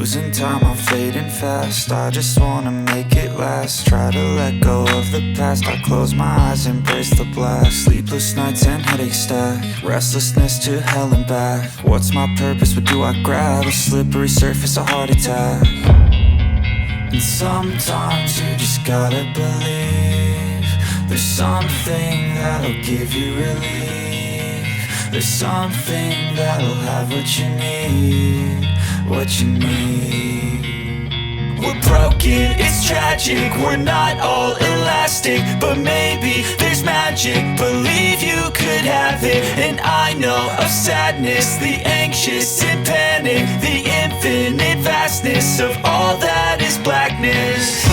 losing time, I'm fading fast. I just wanna make it last. Try to let go of the past. I close my eyes, embrace the blast. Sleepless nights and headaches stack. Restlessness to hell and back. What's my purpose, what do I grab? A slippery surface, a heart attack. And sometimes you just gotta believe there's something that'll give you relief. There's something that'll have what you need, what you need. We're broken, it's tragic, we're not all elastic, but maybe there's magic, believe you could have it. And I know of sadness, the anxious and panic, the infinite vastness of all that is blackness.